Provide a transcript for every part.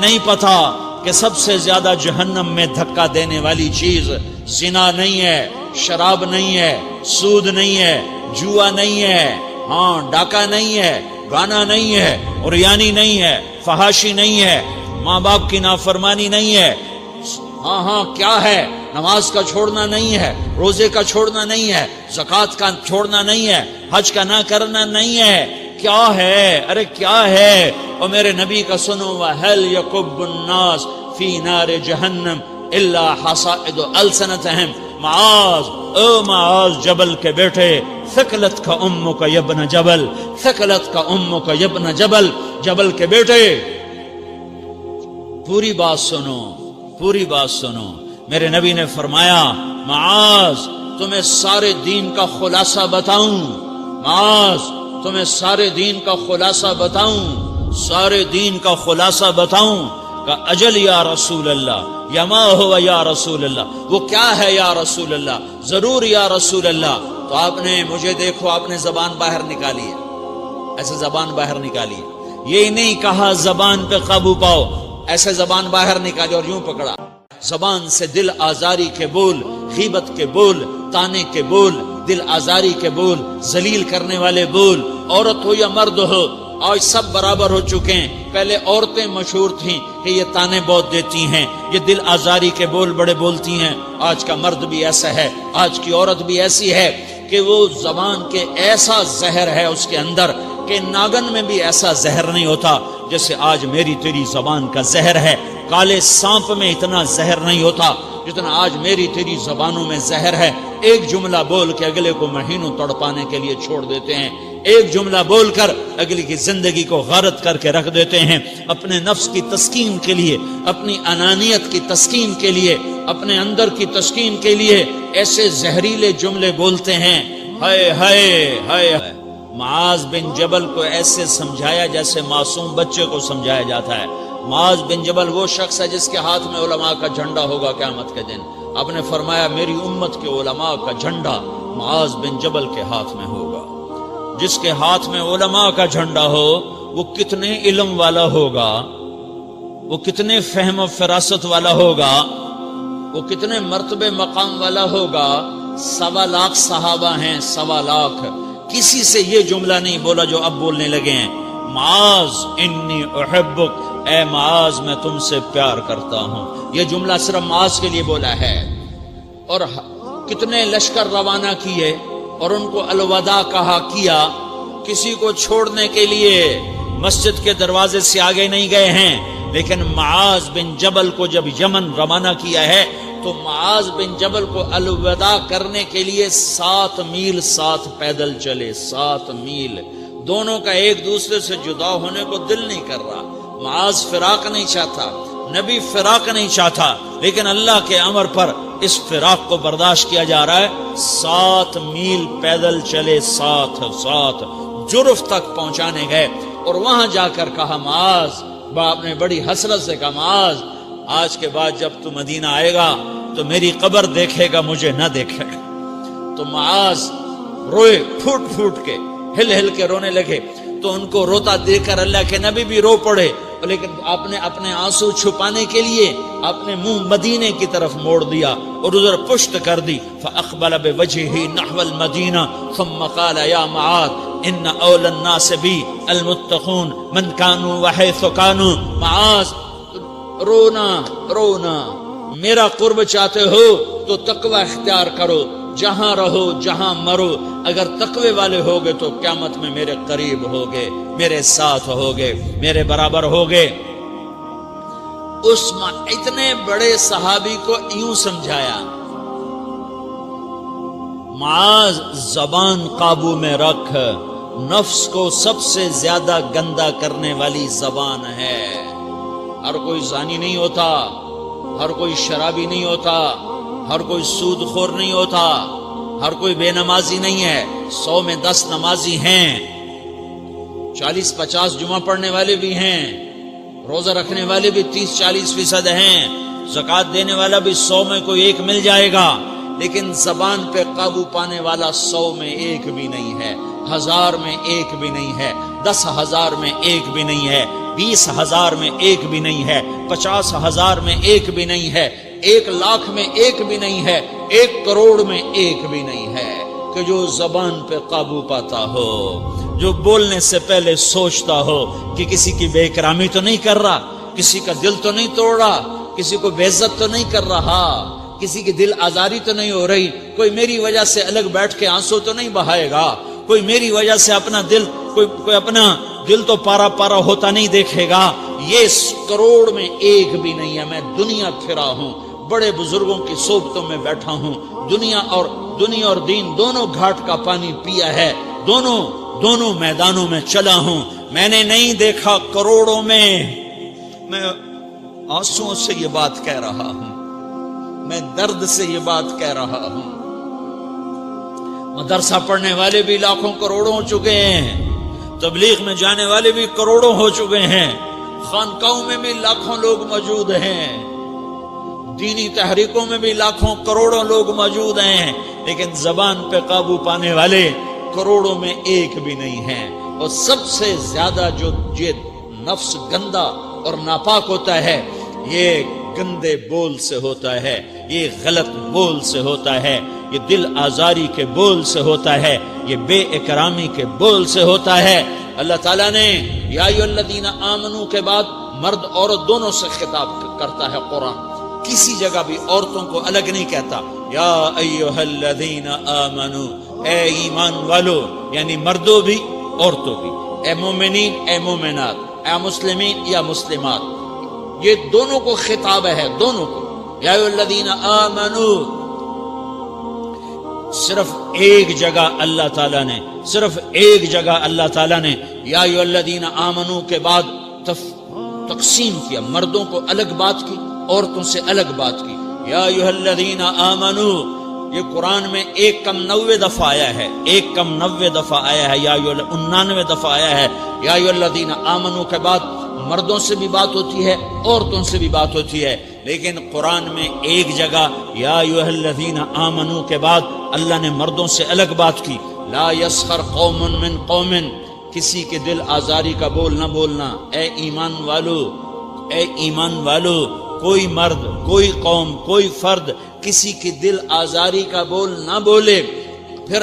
نہیں پتا کہ سب سے زیادہ جہنم میں دھکا دینے والی چیز زنا نہیں ہے، شراب نہیں ہے، سود نہیں ہے، جوا نہیں ہے، ہاں ڈاکہ نہیں ہے، گانا نہیں ہے، عریانی نہیں ہے، فحاشی نہیں ہے، ماں باپ کی نافرمانی نہیں ہے، ہاں کیا ہے، نماز کا چھوڑنا نہیں ہے، روزے کا چھوڑنا نہیں ہے، زکوٰۃ کا چھوڑنا نہیں ہے، حج کا نہ کرنا نہیں ہے، کیا ہے؟ ارے کیا ہے؟ اور میرے نبی کا سنو، وَهَلْ يَكُبُّ النَّاسِ فِي نَارِ جَهَنَّمَ إِلَّا حَصَائِدُ أَلْسِنَتِهِمْ۔ معاذ، او معاذ جبل کے بیٹے، ثقلت کا امک یا ابن جبل، ثقلت کا امک یا ابن جبل، جبل کے بیٹے پوری بات سنو، پوری بات سنو۔ میرے نبی نے فرمایا، معاذ تمہیں سارے دین کا خلاصہ بتاؤں، معاذ تمہیں سارے دین کا خلاصہ بتاؤں، سارے دین کا خلاصہ بتاؤں؟ کہ اجل یا رسول اللہ، یا ما ہوا یا رسول اللہ، وہ کیا ہے یا رسول اللہ؟ ضرور یا رسول اللہ۔ تو آپ نے مجھے دیکھو، آپ نے زبان باہر نکالی ہے، ایسے زبان باہر نکالی ہے، یہ نہیں کہا زبان پہ قابو پاؤ، ایسے زبان باہر نکالی اور یوں پکڑا۔ زبان سے دل آزاری کے بول، غیبت کے بول، تانے کے بول، دل آزاری کے بول، ذلیل کرنے والے بول، عورت ہو یا مرد ہو، آج سب برابر ہو چکے ہیں۔ پہلے عورتیں مشہور تھیں کہ یہ تانے بہت دیتی ہیں، یہ دل آزاری کے بول بڑے بولتی ہیں، آج کا مرد بھی ایسا ہے، آج کی عورت بھی ایسی ہے کہ وہ زبان کے ایسا زہر ہے اس کے اندر کہ ناگن میں بھی ایسا زہر نہیں ہوتا جیسے آج میری تیری زبان کا زہر ہے۔ کالے سانپ میں اتنا زہر نہیں ہوتا جتنا آج میری تیری زبانوں میں زہر ہے۔ ایک جملہ بول کے اگلے کو مہینوں تڑپانے کے لیے چھوڑ دیتے ہیں، ایک جملہ بول کر اگلی کی زندگی کو غارت کر کے رکھ دیتے ہیں، اپنے نفس کی تسکین کے لیے، اپنی انانیت کی تسکین کے لیے، اپنے اندر کی تسکین کے لیے ایسے زہریلے جملے بولتے ہیں۔ ہائے ہائے ہائے۔ معاذ بن جبل کو ایسے سمجھایا جیسے معصوم بچے کو سمجھایا جاتا ہے۔ معاذ بن جبل وہ شخص ہے جس کے ہاتھ میں علماء کا جھنڈا ہوگا قیامت کے دن۔ آپ نے فرمایا میری امت کے علماء کا جھنڈا معاذ بن جبل کے ہاتھ میں ہوگا۔ جس کے ہاتھ میں علماء کا جھنڈا ہو وہ کتنے علم والا ہوگا، وہ کتنے فہم و فراست والا ہوگا، وہ کتنے مرتبے مقام والا ہوگا۔ 1.25 لاکھ صحابہ ہیں، 1.25 لاکھ، کسی سے یہ جملہ نہیں بولا جو اب بولنے لگے ہیں۔ معاذ انی احبک، اے معاذ میں تم سے پیار کرتا ہوں، یہ جملہ صرف معاذ کے لیے بولا ہے۔ اور کتنے لشکر روانہ کیے اور ان کو الوداع کہا کیا، کسی کو چھوڑنے کے لیے مسجد کے دروازے سے آگے نہیں گئے ہیں، لیکن معاذ بن جبل کو جب یمن روانہ کیا ہے تو معاذ بن جبل کو الوداع کرنے کے لیے 7 میل ساتھ پیدل چلے، 7 میل۔ دونوں کا ایک دوسرے سے جدا ہونے کو دل نہیں کر رہا، معاذ فراق نہیں چاہتا، نبی فراق نہیں چاہتا، لیکن اللہ کے امر پر اس فراق کو برداشت کیا جا رہا ہے۔ 7 میل پیدل چلے، 7 جرف تک پہنچانے گئے اور وہاں جا کر کہا معاذ، باپ نے بڑی حسرت سے کہا معاذ آج کے بعد جب تو مدینہ آئے گا تو میری قبر دیکھے گا، مجھے نہ دیکھے گا۔ تو معاذ روئے، پھوٹ پھوٹ کے، ہل ہل کے رونے لگے۔ تو ان کو روتا دیکھ کر اللہ کے نبی بھی رو پڑے، لیکن آپ نے اپنے آنسو چھپانے کے لیے اپنے منہ مدینے کی طرف موڑ دیا اور ادھر پشت کر دی۔ فاقبل بوجهه نحو المدینہ ثم قال یا معاذ ان اول الناس بی المتقون من كانوا وحيث كانوا۔ معاذ رونا، میرا قرب چاہتے ہو تو تقوی اختیار کرو، جہاں رہو جہاں مرو، اگر تقوی والے ہوگے تو قیامت میں میرے قریب ہوگے، میرے ساتھ ہوگے، میرے برابر ہوگے۔ اس اتنے بڑے صحابی کو یوں سمجھایا، معاذ زبان قابو میں رکھ، نفس کو سب سے زیادہ گندا کرنے والی زبان ہے۔ ہر کوئی زانی نہیں ہوتا، ہر کوئی شرابی نہیں ہوتا، ہر کوئی سود خور نہیں ہوتا، ہر کوئی بے نمازی نہیں ہے۔ 100 میں 10 نمازی ہیں، 40-50 جمعہ پڑھنے والے بھی ہیں، روزہ رکھنے والے بھی 30-40% ہیں، زکوٰۃ دینے والا بھی 100 میں کوئی ایک مل جائے گا، لیکن زبان پہ قابو پانے والا 100 میں ایک بھی نہیں ہے، 1000 میں ایک بھی نہیں ہے، 10,000 میں ایک بھی نہیں ہے۔ 20,000 میں ایک بھی نہیں ہے، 50,000 میں ایک بھی نہیں ہے، 1,00,000 میں ایک بھی نہیں ہے، 1 کروڑ میں ایک بھی نہیں ہے کہ جو زبان پہ قابو پاتا ہو، جو بولنے سے پہلے سوچتا ہو کہ کسی کی بے اکرامی تو نہیں کر رہا، کسی کا دل تو نہیں توڑ رہا، کسی کو بے عزت تو نہیں کر رہا، کسی کی دل آزاری تو نہیں ہو رہی، کوئی میری وجہ سے الگ بیٹھ کے آنسو تو نہیں بہائے گا، کوئی میری وجہ سے اپنا دل کوئی اپنا دل تو پارا پارا ہوتا نہیں دیکھے گا۔ یہ 1 کروڑ میں ایک بھی نہیں ہے۔ میں دنیا پھرا ہوں، بڑے بزرگوں کی صحبتوں میں بیٹھا ہوں، دنیا اور دین دونوں گھاٹ کا پانی پیا ہے، دونوں میدانوں میں چلا ہوں، میں نے نہیں دیکھا کروڑوں میں۔ میں آنسوؤں سے یہ بات کہہ رہا ہوں، میں درد سے یہ بات کہہ رہا ہوں۔ مدرسہ پڑھنے والے بھی لاکھوں کروڑوں ہو چکے ہیں، تبلیغ میں جانے والے بھی کروڑوں ہو چکے ہیں، خانقاہوں میں بھی لاکھوں لوگ موجود ہیں، دینی تحریکوں میں بھی لاکھوں کروڑوں لوگ موجود ہیں، لیکن زبان پہ قابو پانے والے کروڑوں میں ایک بھی نہیں ہیں۔ اور سب سے زیادہ جو یہ نفس گندا اور ناپاک ہوتا ہے، یہ گندے بول سے ہوتا ہے، یہ غلط بول سے ہوتا ہے، یہ دل آزاری کے بول سے ہوتا ہے، یہ بے اکرامی کے بول سے ہوتا ہے۔ اللہ تعالیٰ نے یا ایھا الذین آمنو کے بعد مرد عورت دونوں سے خطاب کرتا ہے قرآن، کسی جگہ بھی عورتوں کو الگ نہیں کہتا۔ یا ایھا الذین آمنو، اے ایمان والو، یعنی مردوں بھی عورتوں بھی، اے مومنین اے مومنات، اے مسلمین یا مسلمات، یہ دونوں کو خطاب ہے، دونوں کو۔ یا ایھا الذین آمنو، صرف ایک جگہ اللہ تعالیٰ نے یا ایھا الذین آمنو کے بعد تقسیم کیا، مردوں کو الگ بات کی، عورتوں سے الگ بات کی۔ یا ایھا الذین آمنو، یہ قرآن میں 199 دفعہ آیا ہے، 199 دفعہ آیا ہے، یا 99 دفعہ آیا ہے۔ یا ایھا الذین آمنو کے بعد مردوں سے بھی بات ہوتی ہے، عورتوں سے بھی بات ہوتی ہے، لیکن قرآن میں ایک جگہ یا ایھا الذین آمنو کے بعد اللہ نے مردوں سے الگ بات کی۔ لا یسخر قوم من قوم، کسی کے دل آزاری کا بول نہ بولنا۔ اے ایمان والو، کوئی مرد، کوئی قوم، کوئی فرد کسی کی دل آزاری کا بول نہ بولے۔ پھر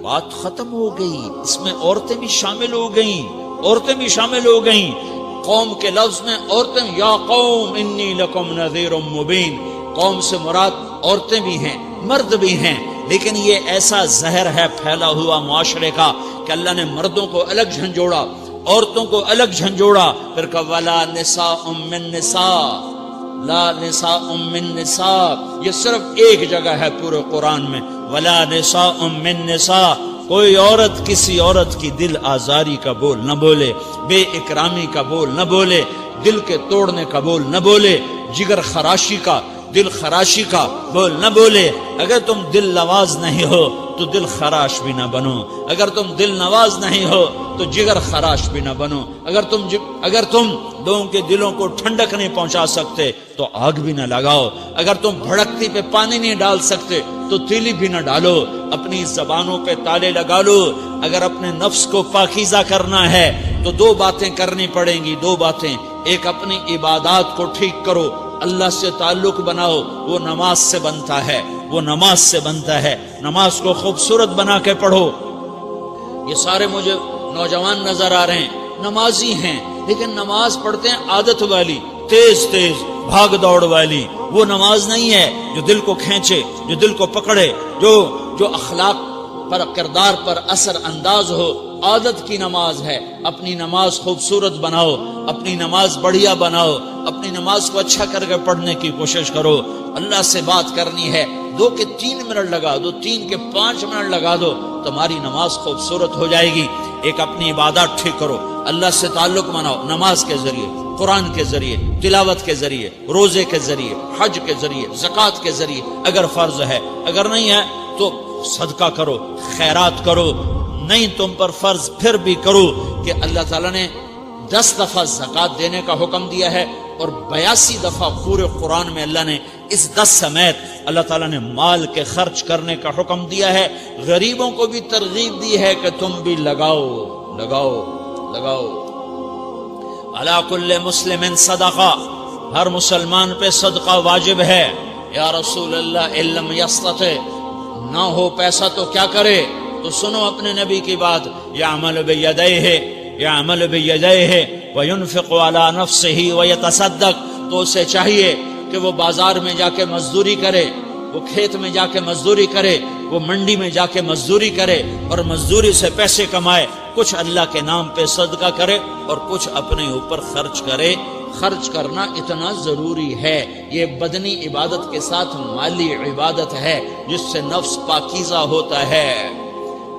بات ختم ہو گئی، اس میں عورتیں بھی شامل ہو گئیں، قوم کے لفظ میں عورتیں، یا قوم انی لکم نذیر مبین، قوم سے مراد عورتیں بھی ہیں، مرد بھی ہیں، لیکن یہ ایسا زہر ہے پھیلا ہوا معاشرے کا کہ اللہ نے مردوں کو الگ جھنجھوڑا، عورتوں کو الگ جھنجھوڑا، پھر کہا ولا نساء من نساء، لا نساء من نساء، یہ صرف ایک جگہ ہے پورے قرآن میں، ولا نساء من نساء، کوئی عورت کسی عورت کی دل آزاری کا بول نہ بولے، بے اکرامی کا بول نہ بولے، دل کے توڑنے کا بول نہ بولے، جگر خراشی کا، دل خراشی کا بول نہ بولے۔ اگر تم دل نواز نہیں ہو تو دل خراش بھی نہ بنو، اگر تم دل نواز نہیں ہو تو جگر خراش بھی نہ بنو، اگر تم لوگوں کے دلوں کو ٹھنڈک نہیں پہنچا سکتے تو آگ بھی نہ لگاؤ، اگر تم بھڑکتی پہ پانی نہیں ڈال سکتے تو تیلی بھی نہ ڈالو، اپنی زبانوں پہ تالے لگا لو۔ اگر اپنے نفس کو پاکیزہ کرنا ہے تو 2 باتیں کرنی پڑیں گی، 2 باتیں، ایک اپنی عبادات کو ٹھیک کرو، اللہ سے تعلق بناؤ، وہ نماز سے بنتا ہے، نماز کو خوبصورت بنا کے پڑھو۔ یہ سارے مجھے نوجوان نظر آ رہے ہیں، نمازی ہیں، لیکن نماز پڑھتے ہیں عادت والی، تیز بھاگ دوڑ والی، وہ نماز نہیں ہے جو دل کو کھینچے، جو دل کو پکڑے، جو اخلاق پر، کردار پر اثر انداز ہو۔ عادت کی نماز ہے، اپنی نماز خوبصورت بناؤ، اپنی نماز بڑھیا بناؤ، اپنی نماز کو اچھا کر کے پڑھنے کی کوشش کرو۔ اللہ سے بات کرنی ہے، 2 کے 3 منٹ لگا دو، 3 کے 5 منٹ لگا دو، تمہاری نماز خوبصورت ہو جائے گی۔ ایک اپنی عبادات ٹھیک کرو، اللہ سے تعلق بناؤ، نماز کے ذریعے، قرآن کے ذریعے، تلاوت کے ذریعے، روزے کے ذریعے، حج کے ذریعے، زکوٰۃ کے ذریعے، اگر فرض ہے، اگر نہیں ہے تو صدقہ کرو، خیرات کرو، نہیں تم پر فرض پھر بھی کرو کہ اللہ تعالیٰ نے 10 دفعہ زکوٰۃ دینے کا حکم دیا ہے، اور 82 دفعہ پورے قرآن میں اللہ نے اس 10 سمیت اللہ تعالیٰ نے مال کے خرچ کرنے کا حکم دیا ہے۔ غریبوں کو بھی ترغیب دی ہے کہ تم بھی لگاؤ۔ علی کل مسلم صدقہ، ہر مسلمان پہ صدقہ واجب ہے۔ یا رسول اللہ ان لم یستطع، نہ ہو پیسہ تو کیا کرے؟ تو سنو اپنے نبی کی بات، یعمل بیدیہ، یعمل بیدیہ وینفق علی نفسہ ویتصدق، تو اسے چاہیے کہ وہ بازار میں جا کے مزدوری کرے، وہ کھیت میں جا کے مزدوری کرے، وہ منڈی میں جا کے مزدوری کرے اور مزدوری سے پیسے کمائے، کچھ اللہ کے نام پہ صدقہ کرے اور کچھ اپنے اوپر خرچ کرے۔ خرچ کرنا اتنا ضروری ہے، یہ بدنی عبادت کے ساتھ مالی عبادت ہے جس سے نفس پاکیزہ ہوتا ہے۔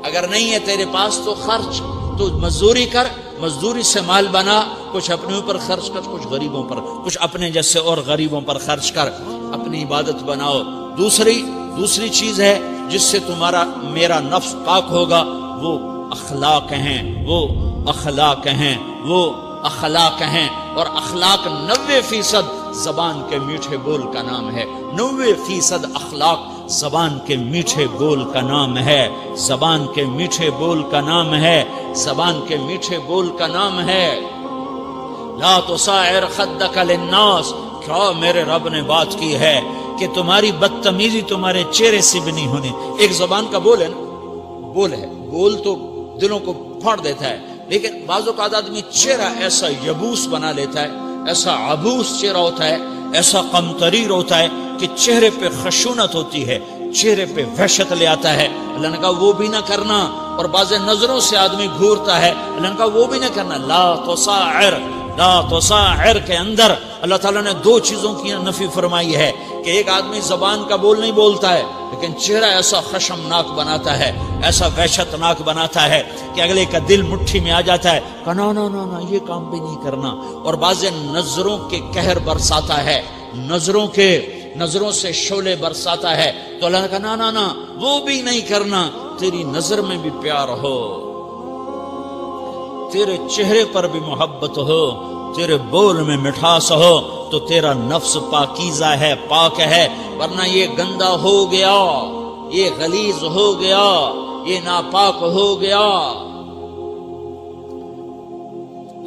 اگر نہیں ہے تیرے پاس تو خرچ، تو مزدوری کر، مزدوری سے مال بنا، کچھ اپنے اوپر خرچ کر، کچھ غریبوں پر، کچھ اپنے جیسے اور غریبوں پر خرچ کر، اپنی عبادت بناؤ۔ دوسری چیز ہے جس سے تمہارا میرا نفس پاک ہوگا، وہ اخلاق ہیں، وہ اخلاق ہیں، وہ اخلاق ہیں۔ اور اخلاق 90% زبان کے میٹھے بول کا نام ہے، 90% اخلاق زبان کے میٹھے بول کا نام ہے، زبان کے میٹھے بول کا نام ہے، زبان کے میٹھے بول کا نام ہے۔ لا تصاعر خدک للناس، کیا میرے رب نے بات کی ہے کہ تمہاری بدتمیزی تمہارے چہرے سے بھی نہیں ہونی۔ ایک زبان کا بول ہے نا، بول ہے، بول تو دلوں کو پھاڑ دیتا ہے، لیکن بعض اوقات آدمی چہرہ ایسا یبوس بنا لیتا ہے، ایسا عبوس چہرہ ہوتا ہے، ایسا قمطریر ہوتا ہے کہ چہرے پہ خشونت ہوتی ہے، چہرے پہ وحشت لے آتا ہے۔ اللہ نے کہا وہ بھی نہ کرنا۔ اور بعض نظروں سے آدمی گھورتا ہے، اللہ نے کہا وہ بھی نہ کرنا۔ لا تصاعر، لا تصاعر کے اندر اللہ تعالیٰ نے 2 چیزوں کی نفی فرمائی ہے کہ ایک آدمی زبان کا بول نہیں بولتا ہے لیکن چہرہ ایسا خشمناک بناتا ہے، ایسا وحشتناک بناتا ہے کہ اگلے کا دل مٹھی میں آ جاتا ہے کہ نا نا نا نا یہ کام بھی نہیں کرنا۔ اور بعض نظروں کے قہر برساتا ہے، نظروں سے شعلے برساتا ہے، تو اللہ نے کہا نا نا نا وہ بھی نہیں کرنا۔ تیری نظر میں بھی پیار ہو، تیرے چہرے پر بھی محبت ہو، تیرے بول میں مٹھاس ہو، تو تیرا نفس پاکیزہ ہے، پاک ہے۔ ورنہ یہ گندا ہو گیا، یہ غلیظ ہو گیا، یہ ناپاک ہو گیا۔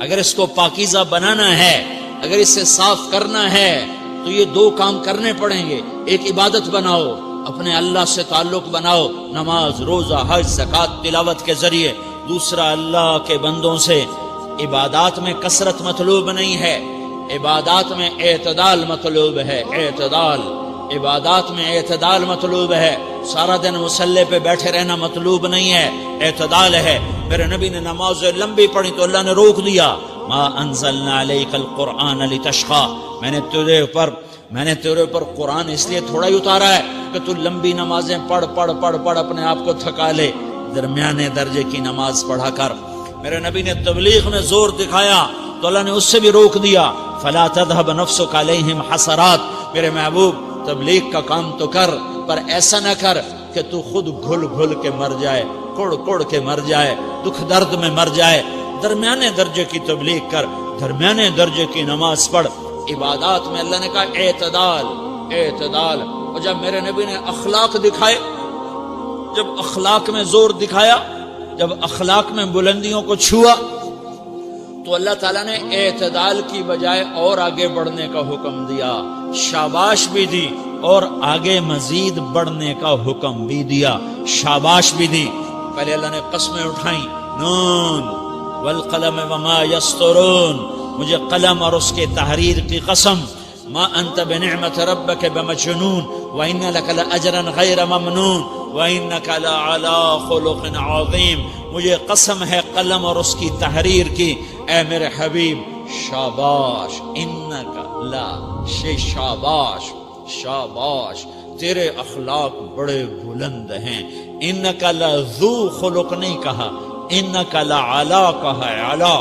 اگر اس کو پاکیزہ بنانا ہے، اگر اسے صاف کرنا ہے تو یہ 2 کام کرنے پڑیں گے۔ ایک عبادت بناؤ، اپنے اللہ سے تعلق بناؤ، نماز، روزہ، حج، زکوٰۃ، تلاوت کے ذریعے۔ دوسرا، اللہ کے بندوں سے عبادات میں کثرت مطلوب نہیں ہے، عبادات میں اعتدال مطلوب ہے، اعتدال، عبادات میں اعتدال مطلوب ہے۔ سارا دن مصلی پہ بیٹھے رہنا مطلوب نہیں ہے، اعتدال ہے۔ میرے نبی نے نماز لمبی پڑھی تو اللہ نے روک دیا، ما انزلنا علیک القرآن لتشقی، میں نے تیرے اوپر قرآن اس لیے تھوڑا ہی اتارا ہے کہ تو لمبی نمازیں پڑھ اپنے آپ کو تھکا لے، درمیانے درجے کی نماز پڑھا کر۔ میرے نبی نے تبلیغ میں زور دکھایا تو اللہ نے اس سے بھی روک دیا، فلا تذهب نفسك علیہم حسرات، میرے محبوب تبلیغ کا کام تو کر، پر ایسا نہ کر کہ تو خود گھل کے مر جائے، کوڑ کے مر جائے، دکھ درد میں مر جائے۔ درمیانے درجے کی تبلیغ کر، درمیانے درجے کی نماز پڑھ۔ عبادات میں اللہ نے کہا اعتدال، اعتدال۔ اور جب میرے نبی نے اخلاق دکھائے، جب اخلاق میں زور دکھایا، جب اخلاق میں بلندیوں کو چھوا، تو اللہ تعالیٰ نے اعتدال کی بجائے اور آگے بڑھنے کا حکم دیا، شاباش بھی دی اور آگے مزید بڑھنے کا حکم بھی دیا، شاباش بھی دی۔ پہلے اللہ نے قسمیں اٹھائیں، نون والقلم وما یسطرون، مجھے قلم اور اس کے تحریر کی قسم، ما انت بنعمت ربک بمجنون وان لک لاجرا غیر ممنون وانک لعلی خلق عظیم، مجھے قسم ہے قلم اور اس کی تحریر کی، اے میرے حبیب شاباش، انک لا شاباش، شاباش، تیرے اخلاق بڑے بلند ہیں۔ انک لذو خلق نہیں کہا، انک لعلی کہا، علا،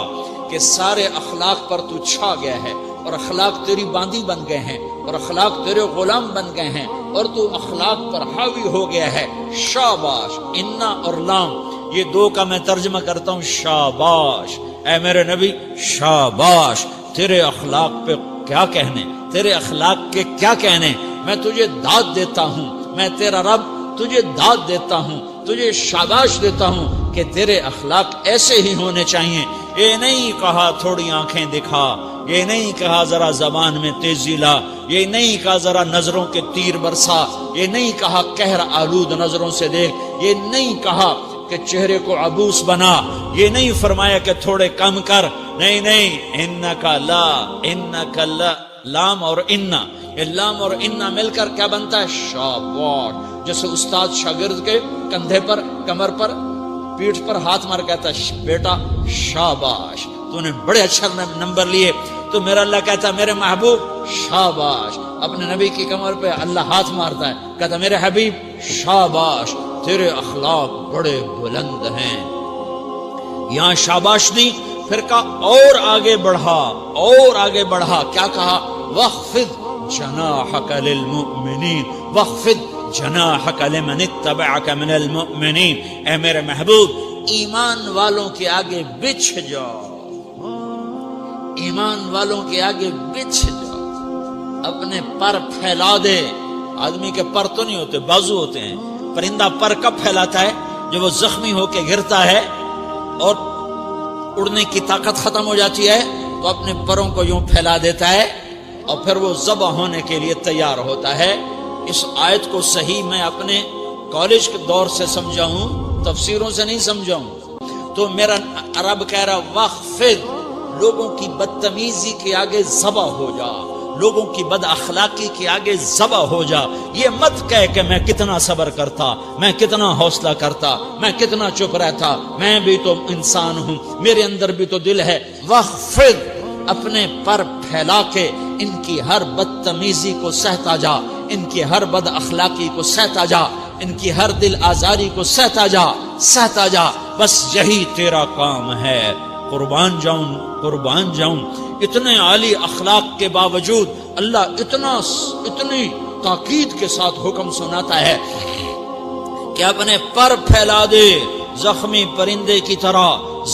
کہ سارے اخلاق پر تو چھا گیا ہے، اور اخلاق تیری باندی بن گئے ہیں، اور اخلاق تیرے غلام بن گئے ہیں، اور تو اخلاق پر حاوی ہو گیا ہے۔ شاباش، انا اور لام، یہ 2 کا میں ترجمہ کرتا ہوں، شاباش، اے میرے نبی شاباش، تیرے اخلاق پہ کیا کہنے، تیرے اخلاق کے کیا کہنے، میں تجھے داد دیتا ہوں، میں تیرا رب تجھے داد دیتا ہوں، تجھے شاباش دیتا ہوں کہ تیرے اخلاق ایسے ہی ہونے چاہیے یہ نہیں کہا تھوڑی آنکھیں دکھا، یہ نہیں کہا ذرا زبان میں تیزی لا، یہ نہیں کہا ذرا نظروں کے تیر برسا، یہ نہیں کہا قہر آلود نظروں سے دیکھ، یہ نہیں کہا کہ چہرے کو عبوس بنا، یہ نہیں فرمایا کہ تھوڑے کم کر، نہیں نہیں، انکا لا، لام اور انا، یہ لام اور انا مل کر کیا بنتا ہے؟ شاباش. جیسے استاد شاگرد کے کندھے پر، کمر پر، پیٹھ پر ہاتھ مار کہتا ہے بیٹا شاباش تو نے بڑے اچھا نمبر لیے، تو میرا اللہ کہتا ہے میرے محبوب شاباش. اپنے نبی کی کمر پہ اللہ ہاتھ مارتا ہے، کہتا میرے حبیب شاباش تیرے اخلاق بڑے بلند ہیں. یہاں شاباش دی، پھر کہا اور آگے بڑھا، اور آگے بڑھا، کیا کہا؟ وَخْفِضْ جَنَاحَكَ لِلْمُؤْمِنِينَ وَخْفِضْ جَنَاحَكَ لِمَنِ اتَّبَعَكَ مِنَ الْمُؤْمِنِينَ. اے میرے محبوب ایمان والوں کے آگے بچھ جاؤ، ایمان والوں کے آگے بچھ جاؤ، اپنے پر پھیلا دے. آدمی کے پر تو نہیں ہوتے، بازو ہوتے ہیں. پرندہ پر کب پھیلاتا ہے؟ جب وہ زخمی ہو کے گرتا ہے اور اڑنے کی طاقت ختم ہو جاتی ہے تو اپنے پروں کو یوں پھیلا دیتا ہے اور پھر وہ ذبح ہونے کے لیے تیار ہوتا ہے. اس آیت کو صحیح میں اپنے کالج کے دور سے سمجھا ہوں، تفسیروں سے نہیں سمجھا ہوں. تو میرا عرب کہہ رہا وَخْفِضْ، لوگوں کی بدتمیزی کے آگے ذبح ہو جا، لوگوں کی بد اخلاقی کے آگے ذبح ہو جا. یہ مت کہہ کہ میں کتنا صبر کرتا، میں کتنا حوصلہ کرتا، میں کتنا چپ رہتا، میں بھی تو انسان ہوں، میرے اندر بھی تو دل ہے. وَخْفِضْ، اپنے پر پھیلا کے ان کی ہر بدتمیزی کو سہتا جا، ان کی ہر بد اخلاقی کو سہتا جا، ان کی ہر دل آزاری کو سہتا جا، سہتا جا. بس یہی تیرا کام ہے. قربان جاؤں. اتنے عالی اخلاق کے باوجود اللہ اتنی تاکید کے ساتھ حکم سناتا ہے کہ اپنے پر پھیلا دے، زخمی پرندے کی طرح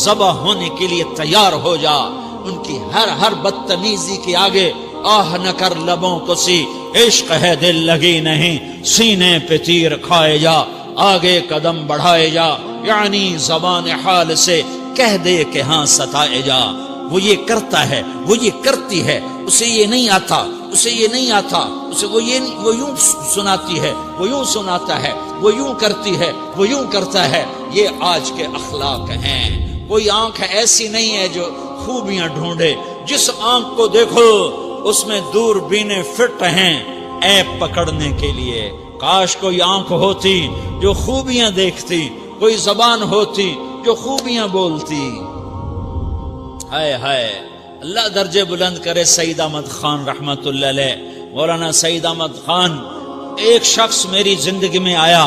ذبح ہونے کے لیے تیار ہو جا. ان کی ہر بدتمیزی کے آگے آہ نہ کر لبوں کو سی، عشق ہے دل لگی نہیں، سینے پہ تیر کھائے جا، آگے قدم بڑھائے جا، یعنی زبان حال سے کہہ دے کہ ہاں ستائے جا. وہ یہ کرتا ہے، وہ یہ کرتی ہے، اسے یہ نہیں آتا، اسے یہ نہیں آتا، اسے وہ یوں سناتی ہے، وہ یوں سناتا ہے، وہ یوں کرتی ہے، وہ یوں کرتا ہے. یہ آج کے اخلاق ہیں. کوئی آنکھ ایسی نہیں ہے جو خوبیاں ڈھونڈے. جس آنکھ کو دیکھو اس میں دور بینے فٹ ہیں عیب پکڑنے کے لیے. کاش کوئی آنکھ ہوتی جو خوبیاں دیکھتی، کوئی زبان ہوتی جو خوبیاں بولتی. ہائے ہائے، اللہ درجے بلند کرے سعید احمد خان رحمت اللہ علیہ. مولانا سعید احمد خان، ایک شخص میری زندگی میں آیا،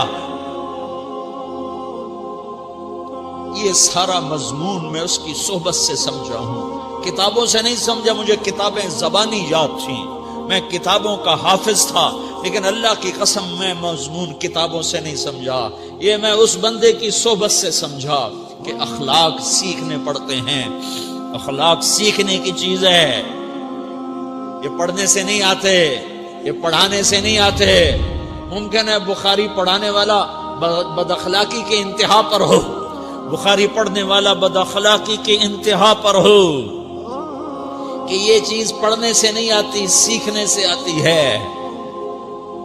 یہ سارا مضمون میں اس کی صحبت سے سمجھا ہوں، کتابوں سے نہیں سمجھا. مجھے کتابیں زبانی یاد تھیں، میں کتابوں کا حافظ تھا، لیکن اللہ کی قسم میں مضمون کتابوں سے نہیں سمجھا. یہ میں اس بندے کی صحبت سے سمجھا کہ اخلاق سیکھنے پڑتے ہیں. اخلاق سیکھنے کی چیز ہے، یہ پڑھنے سے نہیں آتے، یہ پڑھانے سے نہیں آتے. ممکن ہے بخاری پڑھانے والا بد اخلاقی کے انتہا پر ہو، بخاری پڑھنے والا بد اخلاقی کے انتہا پر ہو، کہ یہ چیز پڑھنے سے نہیں آتی، سیکھنے سے آتی ہے.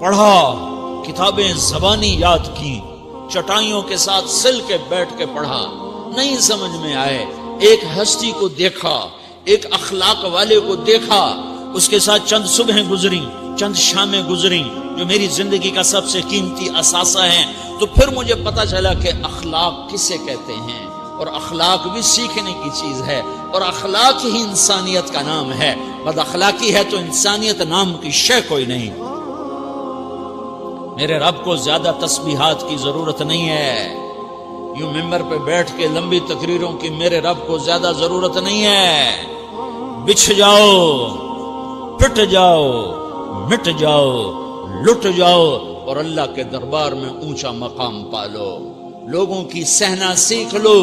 پڑھا، کتابیں زبانی یاد کی، چٹائیوں کے ساتھ سل کے بیٹھ کے پڑھا، نہیں سمجھ میں آئے. ایک ہستی کو دیکھا، ایک اخلاق والے کو دیکھا، اس کے ساتھ چند صبحیں گزری، چند شامیں گزری جو میری زندگی کا سب سے قیمتی اثاثہ ہیں. تو پھر مجھے پتا چلا کہ اخلاق کسے کہتے ہیں، اور اخلاق بھی سیکھنے کی چیز ہے، اور اخلاق ہی انسانیت کا نام ہے. بد اخلاقی ہے تو انسانیت نام کی شے کوئی نہیں. میرے رب کو زیادہ تسبیحات کی ضرورت نہیں ہے، یوں ممبر پہ بیٹھ کے لمبی تقریروں کی میرے رب کو زیادہ ضرورت نہیں ہے. بچھ جاؤ، پٹ جاؤ، مٹ جاؤ، لٹ جاؤ، اور اللہ کے دربار میں اونچا مقام پالو. لوگوں کی سہنا سیکھ لو،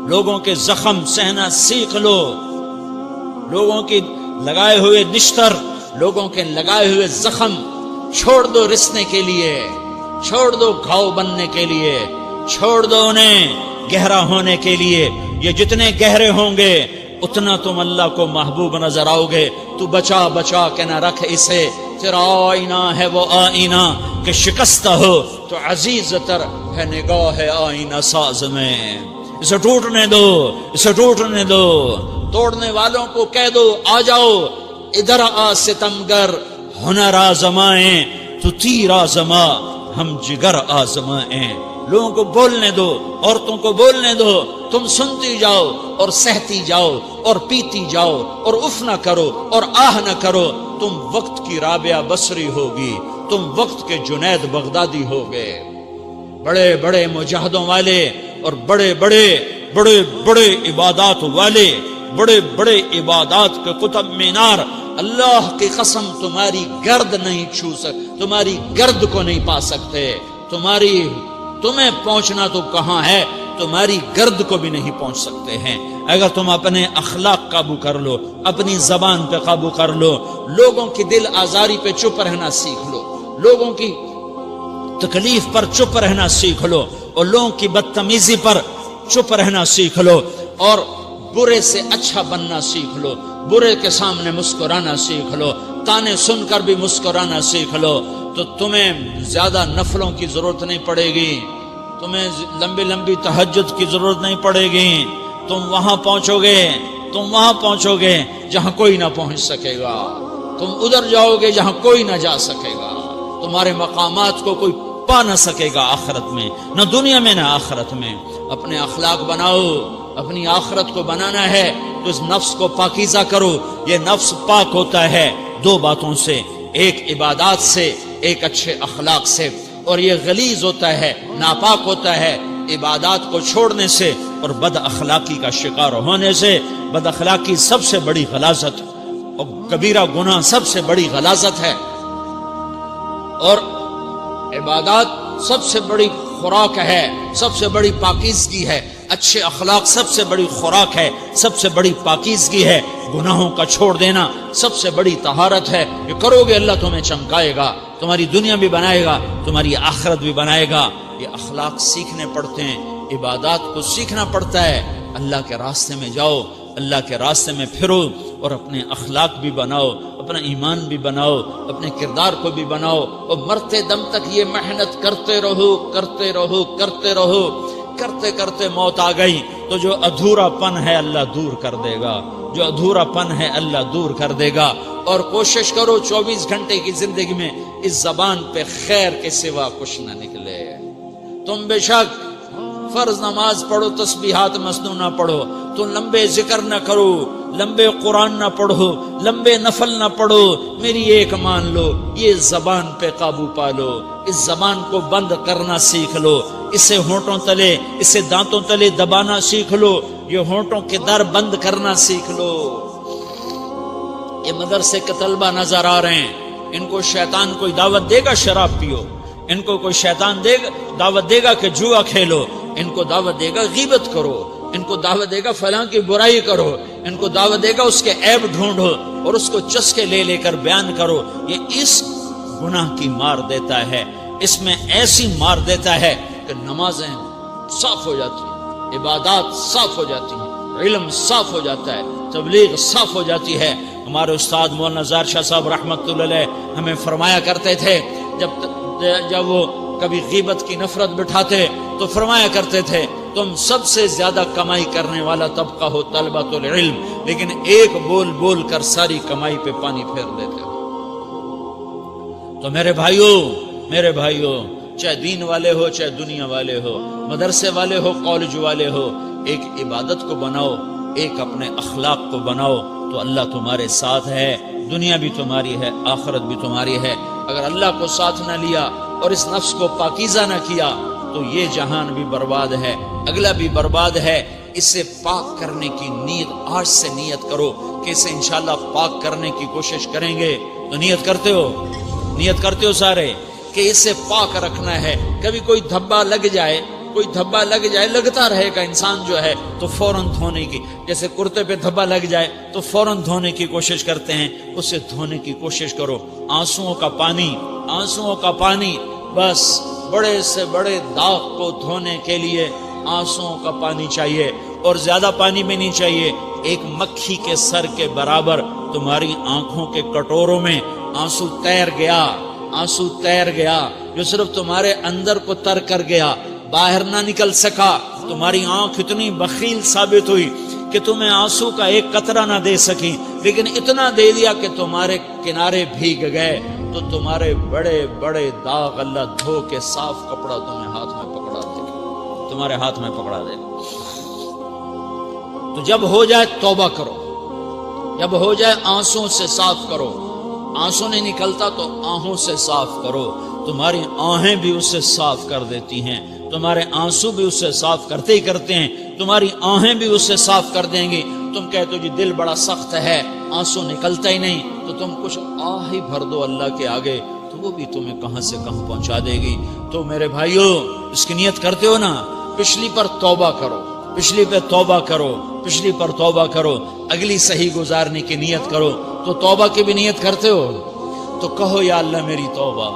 لوگوں کے زخم سہنا سیکھ لو، لوگوں کی لگائے ہوئے نشتر، لوگوں کے لگائے ہوئے زخم چھوڑ دو رسنے کے لیے، چھوڑ دو گھاؤ بننے کے لیے، چھوڑ دو انہیں گہرا ہونے کے لیے یہ جتنے گہرے ہوں گے اتنا تم اللہ کو محبوب نظر آؤ گے. تو بچا بچا کے نہ رکھ اسے، تیرا آئینہ ہے وہ آئینہ کہ شکستہ ہو تو عزیز تر ہے نگاہ آئینہ ساز میں. اسے ٹوٹنے دو، اسے ٹوٹنے دو. توڑنے والوں کو کہہ دو آ جاؤ ادھر آ ستمگر، ہنر آزمائیں تو تیر آزما، ہم جگر آزمائیں. لوگوں کو بولنے دو، عورتوں کو بولنے دو، تم سنتی جاؤ اور سہتی جاؤ اور پیتی جاؤ اور اف نہ کرو اور آہ نہ کرو. تم وقت کی رابعہ بصری ہوگی، تم وقت کے جنید بغدادی ہوگے. بڑے بڑے مجاہدوں والے اور بڑے بڑے بڑے بڑے عبادات والے، بڑے بڑے عبادات کے قطب مینار، اللہ کی قسم تمہاری گرد نہیں چھو سکتے، تمہاری گرد کو نہیں پا سکتے. تمہیں پہنچنا تو کہاں ہے، تمہاری گرد کو بھی نہیں پہنچ سکتے ہیں. اگر تم اپنے اخلاق قابو کر لو، اپنی زبان پہ قابو کر لو، لوگوں کی دل آزاری پہ چپ رہنا سیکھ لو، لوگوں کی تکلیف پر چپ رہنا سیکھ لو، اور لوگوں کی بدتمیزی پر چپ رہنا سیکھ لو، اور برے سے اچھا بننا سیکھ لو، برے کے سامنے مسکرانا سیکھ لو، تانے سن کر بھی مسکرانا سیکھ لو، تو تمہیں زیادہ نفلوں کی ضرورت نہیں پڑے گی، تمہیں لمبی لمبی تہجد کی ضرورت نہیں پڑے گی. تم وہاں پہنچو گے جہاں کوئی نہ پہنچ سکے گا. تم ادھر جاؤ گے جہاں کوئی نہ جا سکے گا. تمہارے مقامات کو کوئی پا نہ سکے گا آخرت میں، نہ دنیا میں نہ آخرت میں. اپنے اخلاق بناؤ، اپنی آخرت کو بنانا ہے تو اس نفس کو پاکیزہ کرو. یہ نفس پاک ہوتا ہے دو باتوں سے، ایک عبادات سے، ایک اچھے اخلاق سے، اور یہ غلیظ ہوتا ہے، ناپاک ہوتا ہے عبادات کو چھوڑنے سے اور بد اخلاقی کا شکار ہونے سے. بد اخلاقی سب سے بڑی غلاظت اور کبیرہ گناہ سب سے بڑی غلاظت ہے، اور عبادات سب سے بڑی خوراک ہے، سب سے بڑی پاکیزگی ہے. اچھے اخلاق سب سے بڑی خوراک ہے، سب سے بڑی پاکیزگی ہے. گناہوں کا چھوڑ دینا سب سے بڑی طہارت ہے. یہ کرو گے اللہ تمہیں چمکائے گا، تمہاری دنیا بھی بنائے گا، تمہاری آخرت بھی بنائے گا. یہ اخلاق سیکھنے پڑتے ہیں، عبادات کو سیکھنا پڑتا ہے. اللہ کے راستے میں جاؤ، اللہ کے راستے میں پھرو، اور اپنے اخلاق بھی بناؤ، اپنا ایمان بھی بناؤ، اپنے کردار کو بھی بناؤ، اور مرتے دم تک یہ محنت کرتے رہو کرتے رہو کرتے رہو. کرتے کرتے موت آ گئی تو جو ادھورا پن ہے اللہ دور کر دے گا، جو ادھورا پن ہے اللہ دور کر دے گا. اور کوشش کرو 24 گھنٹے کی زندگی میں اس زبان پہ خیر کے سوا کچھ نہ نکلے. تم بے شک فرض نماز پڑھو، تسبیحات مسنون نہ پڑھو، تم لمبے ذکر نہ کرو، لمبے قرآن نہ پڑھو، لمبے نفل نہ پڑھو. میری ایک مان لو، یہ زبان پہ قابو پالو، اس زبان کو بند کرنا سیکھ لو، اسے ہونٹوں تلے، اسے دانتوں تلے دبانا سیکھ لو، یہ ہونٹوں کے در بند کرنا سیکھ لو. یہ مدرسے کے طلبہ نظر آ رہے ہیں، ان کو شیطان کوئی دعوت دے گا شراب پیو، ان کو کوئی شیطان دعوت دے گا کہ جوا کھیلو، ان کو دعوت دے گا غیبت کرو، ان کو دعوت دے گا فلاں کی برائی کرو، ان کو دعوت دے گا اس کے عیب ڈھونڈو اور اس کو چسکے لے لے کر بیان کرو. یہ اس گناہ کی مار دیتا ہے، اس میں ایسی مار دیتا ہے کہ نمازیں صاف ہو جاتی ہیں، عبادات صاف ہو جاتی ہیں، علم صاف ہو جاتا ہے، تبلیغ صاف ہو جاتی ہے. ہمارے استاد مولانا زار شاہ صاحب رحمۃ اللہ علیہ ہمیں فرمایا کرتے تھے، جب وہ کبھی غیبت کی نفرت بٹھاتے تو فرمایا کرتے تھے تم سب سے زیادہ کمائی کرنے والا طبقہ ہو طلبۃ العلم، لیکن ایک بول بول کر ساری کمائی پہ پانی پھیر دیتے ہو. تو میرے بھائیوں چاہے دین والے ہو، چاہے دنیا والے ہو، مدرسے والے ہو، کالج والے ہو، ایک عبادت کو بناؤ، ایک اپنے اخلاق کو بناؤ تو اللہ تمہارے ساتھ ہے. دنیا بھی تمہاری ہے، آخرت بھی تمہاری ہے. اگر اللہ کو ساتھ نہ لیا اور اس نفس کو پاکیزہ نہ کیا تو یہ جہان بھی برباد ہے، اگلا بھی برباد ہے. اسے پاک کرنے کی نیت آج سے نیت کرو کہ اسے انشاءاللہ پاک کرنے کی کوشش کریں گے. تو نیت کرتے ہو سارے کہ اسے پاک رکھنا ہے. کبھی کوئی دھبا لگ جائے لگتا رہے گا انسان جو ہے تو فوراً دھونے کی، جیسے کرتے پہ دھبا لگ جائے تو فوراً دھونے کی کوشش کرتے ہیں، اسے دھونے کی کوشش کرو. آنسوؤں کا پانی بس بڑے سے بڑے داغ کو دھونے کے لیے آنسوؤں کا پانی چاہیے، اور زیادہ پانی بھی نہیں چاہیے، ایک مکھی کے سر کے برابر تمہاری آنکھوں کے کٹوروں میں آنسو تیر گیا، آنسو تیر گیا جو صرف تمہارے اندر کو تر کر گیا، باہر نہ نکل سکا۔ تمہاری آنکھ اتنی بخیل ثابت ہوئی کہ تمہیں آنسو کا ایک قطرہ نہ دے سکی، لیکن اتنا دے دیا کہ تمہارے کنارے بھیگ گئے، تو تمہارے بڑے بڑے داغ اللہ دھو کے صاف کپڑا تمہیں ہاتھ میں پکڑا دے گا، تمہارے ہاتھ میں پکڑا دے گا۔ تو جب ہو جائے توبہ کرو، جب ہو جائے آنسوں سے صاف کرو، آنسو نہیں نکلتا تو آہوں سے صاف کرو، تمہاری آہیں بھی اسے صاف کر دیتی ہیں، تمہارے آنسو بھی اسے صاف کرتے ہی کرتے ہیں، تمہاری آہیں بھی اسے صاف کر دیں گی۔ تم کہتے ہو جی دل بڑا سخت ہے، آنسو نکلتا ہی نہیں، تو تم کچھ آہ ہی بھر دو اللہ کے آگے، تو وہ بھی تمہیں کہاں سے کہاں پہنچا دے گی۔ تو میرے بھائیو، اس کی نیت کرتے ہو نا، پچھلی پر توبہ کرو، پچھلی پہ توبہ کرو، پچھلی پر توبہ کرو، اگلی صحیح گزارنے کی نیت کرو۔ تو توبہ کی بھی نیت کرتے ہو تو کہو یا اللہ میری توبہ،